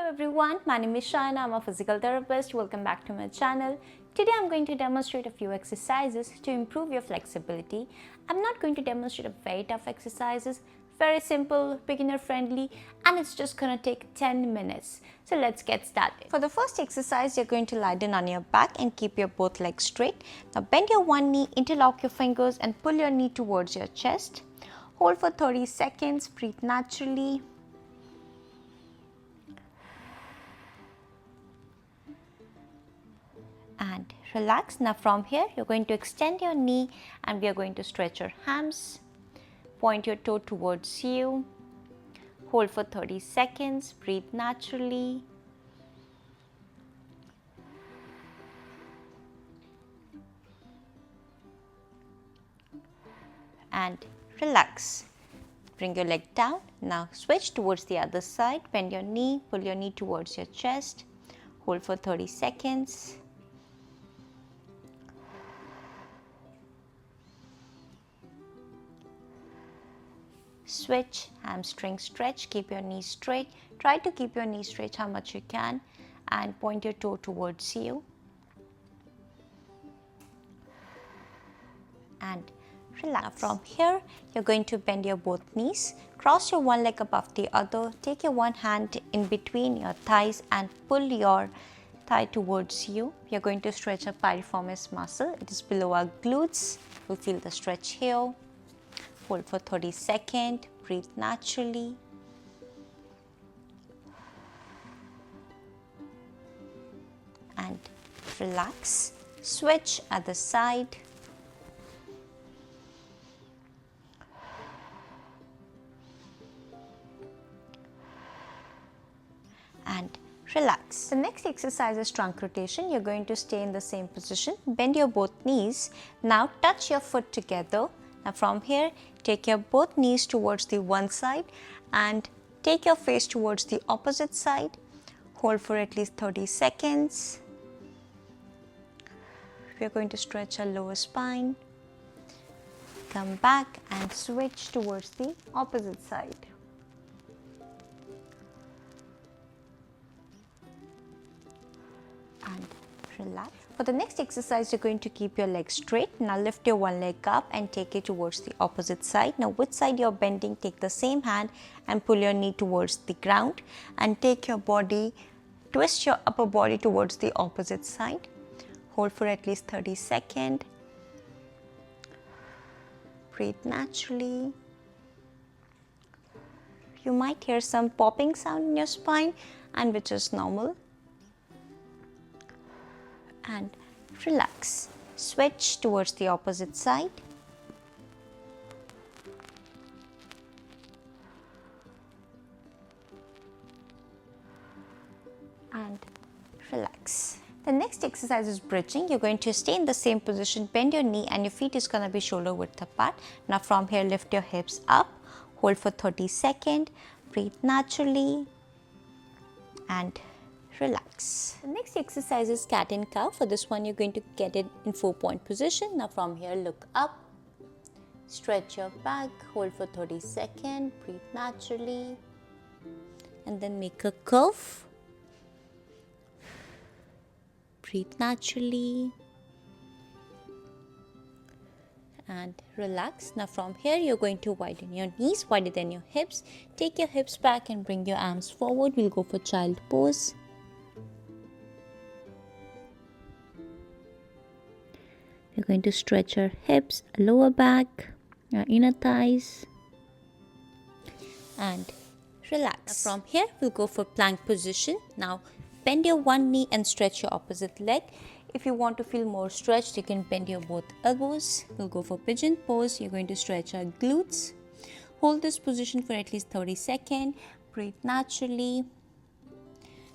Hello everyone, my name is Shaina. I'm a physical therapist. Welcome back to my channel. Today I'm going to demonstrate a few exercises to improve your flexibility. I'm not going to demonstrate a very tough exercises, very simple, beginner friendly, and it's just gonna take 10 minutes. So let's get started. For the first exercise, you're going to lie down on your back and keep your both legs straight. Now bend your one knee, interlock your fingers and pull your knee towards your chest. Hold for 30 seconds, breathe naturally. And relax. Now from here you're going to extend your knee and we are going to stretch your hams. Point your toe towards you. Hold for 30 seconds. Breathe naturally. And relax. Bring your leg down. Now switch towards the other side. Bend your knee. Pull your knee towards your chest. Hold for 30 seconds. Switch, hamstring stretch, keep your knees straight. Try to keep your knees straight how much you can and point your toe towards you. And relax. Now from here, you're going to bend your both knees. Cross your one leg above the other. Take your one hand in between your thighs and pull your thigh towards you. You're going to stretch a piriformis muscle. It is below our glutes. You'll feel the stretch here. Hold for 30 seconds, breathe naturally. And relax. Switch other side. And relax. The next exercise is trunk rotation. You're going to stay in the same position. Bend your both knees. Now touch your foot together. Now from here, take your both knees towards the one side and take your face towards the opposite side. Hold for at least 30 seconds. We are going to stretch our lower spine. Come back and switch towards the opposite side. And relax. For the next exercise, you're going to keep your legs straight. Now lift your one leg up and take it towards the opposite side. Now which side you're bending, take the same hand and pull your knee towards the ground and take your body, twist your upper body towards the opposite side. Hold for at least 30 seconds. Breathe naturally. You might hear some popping sound in your spine, and which is normal. And relax. Switch towards the opposite side. And relax. The next exercise is bridging. You're going to stay in the same position, bend your knee and your feet is going to be shoulder width apart. Now from here, lift your hips up, hold for 30 seconds, breathe naturally and relax. The next exercise is cat and cow. For this one, you're going to get it in 4-point position. Now from here, look up, stretch your back, hold for 30 seconds, breathe naturally, and then make a curve. Breathe naturally and relax. Now from here, you're going to widen your knees, wider than your hips. Take your hips back and bring your arms forward. We'll go for child pose. We're going to stretch our hips, lower back, our inner thighs and relax. Now from here, we'll go for plank position. Now bend your one knee and stretch your opposite leg. If you want to feel more stretched, you can bend your both elbows. We'll go for pigeon pose. You're going to stretch our glutes. Hold this position for at least 30 seconds. Breathe naturally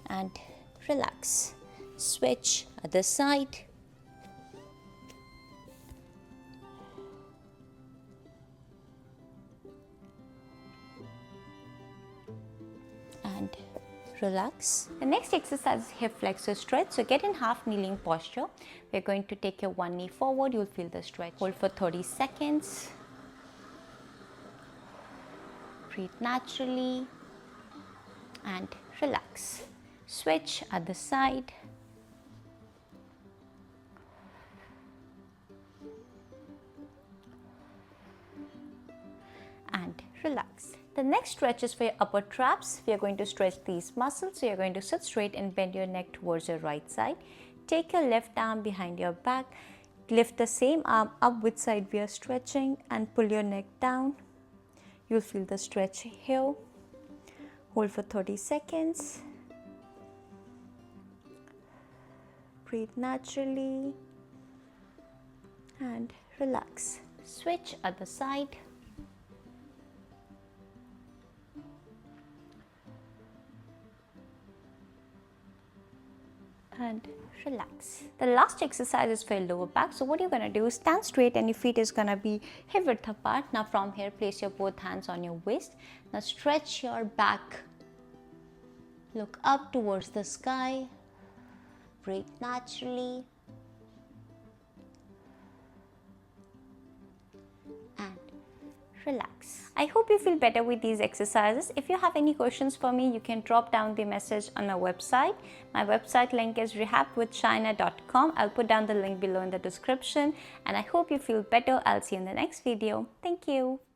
and relax. Switch other side. And relax. The next exercise is hip flexor stretch. So get in half kneeling posture. We're going to take your one knee forward. You'll feel the stretch. Hold for 30 seconds. Breathe naturally and relax. switch other side, and relax. The next stretch is for your upper traps. We are going to stretch these muscles. So you're going to sit straight and bend your neck towards your right side. Take your left arm behind your back. Lift the same arm up which side we are stretching and pull your neck down. You'll feel the stretch here. Hold for 30 seconds. Breathe naturally and relax. Switch other side. And relax. The last exercise is for your lower back. So what you're going to do is stand straight and your feet is going to be hip width apart. Now from here, place your both hands on your waist. Now stretch your back. Look up towards the sky. Breathe naturally. And relax. I hope you feel better with these exercises. If you have any questions for me, you can drop down the message on our website. My website link is rehabwithshaina.com. I'll put down the link below in the description. And I hope you feel better. I'll see you in the next video. Thank you.